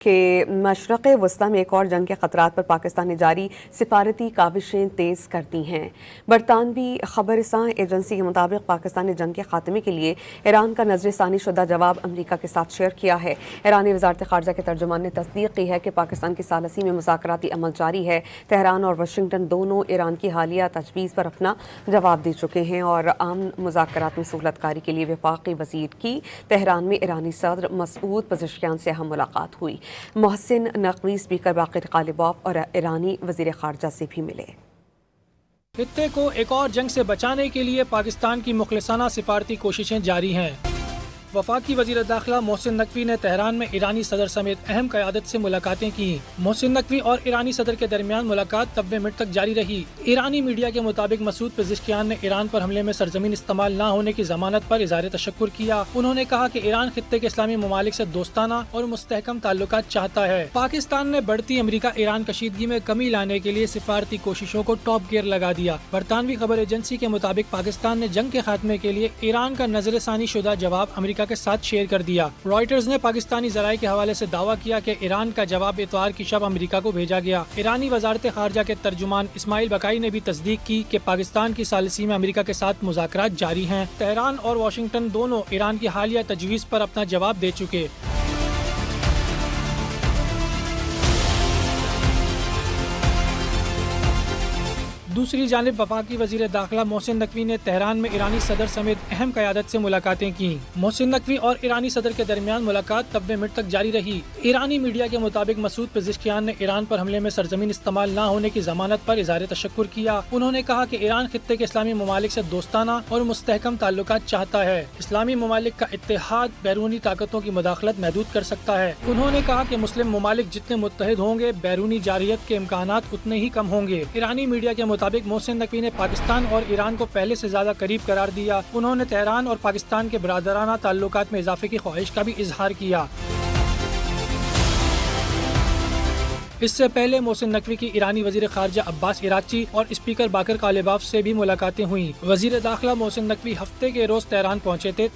کہ مشرق وسطی میں ایک اور جنگ کے خطرات پر پاکستان نے جاری سفارتی کاوشیں تیز کر دی ہیں۔ برطانوی خبررساں ایجنسی کے مطابق پاکستان نے جنگ کے خاتمے کے لیے ایران کا نظر ثانی شدہ جواب امریکہ کے ساتھ شیئر کیا ہے۔ ایرانی وزارت خارجہ کے ترجمان نے تصدیق کی ہے کہ پاکستان کی ثالثی میں مذاکراتی عمل جاری ہے۔ تہران اور واشنگٹن دونوں ایران کی حالیہ تجویز پر اپنا جواب دے چکے ہیں اور عام مذاکرات میں سہولت کاری کے لیے وفاقی وزیر کی تہران میں ایرانی صدر مسعود پزشکیان سے اہم ملاقات ہوئی۔ محسن نقوی اسپیکر باقر غالباف اور ایرانی وزیر خارجہ سے بھی ملے۔ خطے کو ایک اور جنگ سے بچانے کے لیے پاکستان کی مخلصانہ سفارتی کوششیں جاری ہیں۔ وفاقی وزیر داخلہ محسن نقوی نے تہران میں ایرانی صدر سمیت اہم قیادت سے ملاقاتیں کی۔ محسن نقوی اور ایرانی صدر کے درمیان ملاقات 90 منٹ تک جاری رہی۔ ایرانی میڈیا کے مطابق مسعود پزشکیان نے ایران پر حملے میں سرزمین استعمال نہ ہونے کی ضمانت پر اظہار تشکر کیا۔ انہوں نے کہا کہ ایران خطے کے اسلامی ممالک سے دوستانہ اور مستحکم تعلقات چاہتا ہے۔ پاکستان نے بڑھتی امریکہ ایران کشیدگی میں کمی لانے کے لیے سفارتی کوششوں کو ٹاپ گیئر لگا دیا۔ برطانوی خبر ایجنسی کے مطابق پاکستان نے جنگ کے خاتمے کے لیے ایران کا نظر ثانی شدہ جواب امریکہ کے ساتھ شیئر کر دیا۔ رائٹرز نے پاکستانی ذرائع کے حوالے سے دعویٰ کیا کہ ایران کا جواب اتوار کی شب امریکہ کو بھیجا گیا۔ ایرانی وزارت خارجہ کے ترجمان اسماعیل بقائی نے بھی تصدیق کی کہ پاکستان کی ثالثی میں امریکہ کے ساتھ مذاکرات جاری ہیں۔ تہران اور واشنگٹن دونوں ایران کی حالیہ تجویز پر اپنا جواب دے چکے۔ دوسری جانب وفاقی وزیر داخلہ محسن نقوی نے تہران میں ایرانی صدر سمیت اہم قیادت سے ملاقاتیں کی۔ محسن نقوی اور ایرانی صدر کے درمیان ملاقات 90 منٹ تک جاری رہی۔ ایرانی میڈیا کے مطابق مسعود پزشکیان نے ایران پر حملے میں سرزمین استعمال نہ ہونے کی ضمانت پر اظہار تشکر کیا۔ انہوں نے کہا کہ ایران خطے کے اسلامی ممالک سے دوستانہ اور مستحکم تعلقات چاہتا ہے۔ اسلامی ممالک کا اتحاد بیرونی طاقتوں کی مداخلت محدود کر سکتا ہے۔ انہوں نے کہا کہ مسلم ممالک جتنے متحد ہوں گے بیرونی جارحیت کے امکانات اتنے ہی کم ہوں گے۔ ایرانی میڈیا کے مطابق محسن نقوی نے پاکستان اور ایران کو پہلے سے زیادہ قریب قرار دیا۔ انہوں نے تہران اور پاکستان کے برادرانہ تعلقات میں اضافے کی خواہش کا بھی اظہار کیا۔ اس سے پہلے محسن نقوی کی ایرانی وزیر خارجہ عباس عراقچی اور اسپیکر باقر غالباف سے بھی ملاقاتیں ہوئیں۔ وزیر داخلہ محسن نقوی ہفتے کے روز تہران پہنچے تھے